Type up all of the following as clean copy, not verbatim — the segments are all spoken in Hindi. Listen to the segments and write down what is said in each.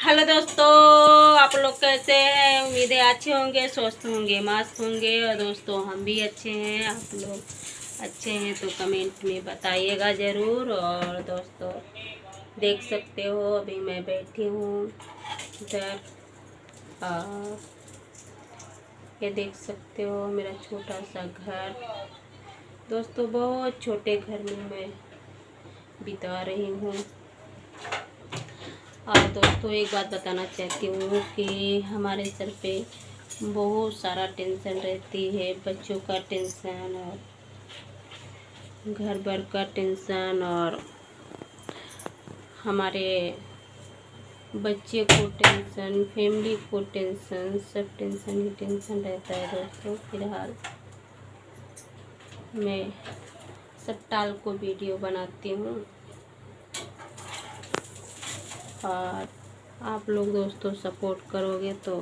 हेलो दोस्तों, आप लोग कैसे हैं? उम्मीद है अच्छे होंगे, स्वस्थ होंगे, मस्त होंगे। और दोस्तों हम भी अच्छे हैं। आप लोग अच्छे हैं तो कमेंट में बताइएगा ज़रूर। और दोस्तों देख सकते हो अभी मैं बैठी हूँ इधर, और ये देख सकते हो मेरा छोटा सा घर। दोस्तों बहुत छोटे घर में मैं बिता रही हूँ। और दोस्तों एक बात बताना चाहती हूँ कि हमारे सर पे बहुत सारा टेंशन रहती है, बच्चों का टेंशन और घर भर का टेंशन, और हमारे बच्चे को टेंशन, फैमिली को टेंशन, सब टेंशन ही टेंशन रहता है। दोस्तों फिलहाल मैं सब टाल को वीडियो बनाती हूँ, और आप लोग दोस्तों सपोर्ट करोगे तो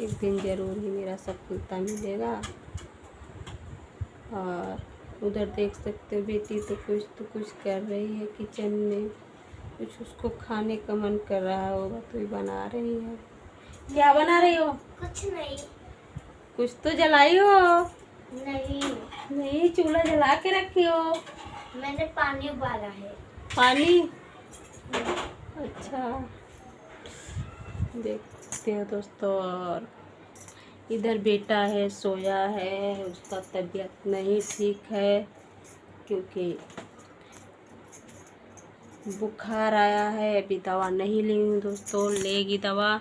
एक दिन ज़रूर ही मेरा सफलता मिलेगा। और उधर देख सकते हो बेटी तो कुछ कर रही है किचन में, कुछ उसको खाने का मन कर रहा होगा तो ये बना रही है। क्या बना रही हो? कुछ नहीं। कुछ तो जलाई हो? नहीं, चूल्हा जला के रखी हो? मैंने पानी उबाला है। पानी? अच्छा, देखते हो दोस्तों। और इधर बेटा है, सोया है, उसका तबीयत नहीं ठीक है क्योंकि बुखार आया है। अभी दवा नहीं ली हूँ दोस्तों, लेगी दवा,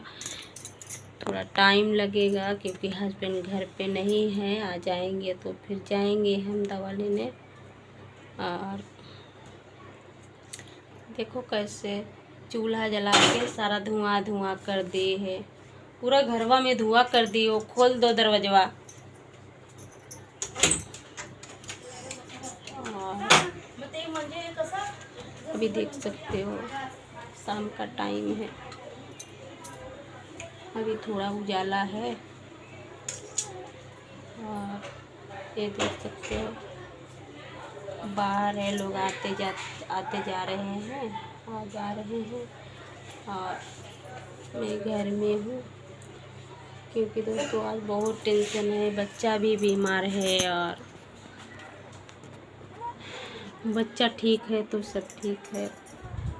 थोड़ा टाइम लगेगा क्योंकि हस्बैंड घर पे नहीं है। आ जाएंगे तो फिर जाएंगे हम दवा लेने। और देखो कैसे चूल्हा जला के सारा धुआं धुआं कर दिए है, पूरा घरवा में धुआं कर दिए। खोल दो दरवाजा। अभी देख सकते हो शाम का टाइम है, अभी थोड़ा उजाला है। और ये देख सकते हो बाहर है, लोग आते जा रहे हैं, आ जा रहे हैं। और मैं घर में हूँ क्योंकि दोस्तों आज बहुत टेंशन है, बच्चा भी बीमार है। और बच्चा ठीक है तो सब ठीक है,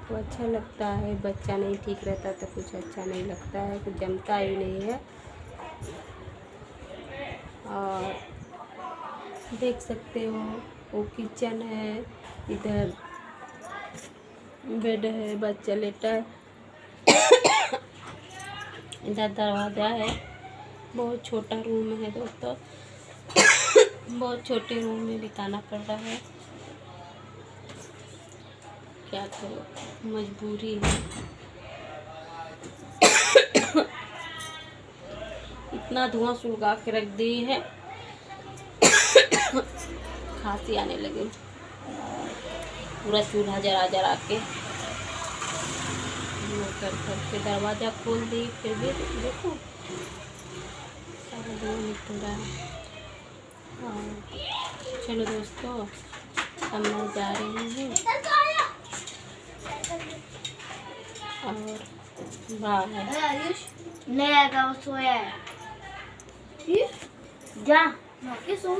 तो अच्छा लगता है। बच्चा नहीं ठीक रहता तो कुछ अच्छा नहीं लगता है, कुछ जमता ही नहीं है। और देख सकते हो वो किचन है, इधर बेड है, बच्चा लेटा है, इधर दरवाज़ा है। बहुत छोटा रूम है दोस्तों, बहुत छोटे रूम में बिताना पड़ रहा है, क्या करो, मजबूरी है। इतना धुआं सुलगा के रख दी है, खांसी आने लगी। पूरा चूल्हा जला जला के करके दरवाज़ा खोल दी, फिर भी देखो सारा धुआं निकल रहा है। चलो दोस्तों अब मैं जा रही हूँ, और बाय। नहीं आएगा, वो सोया है। जा, सो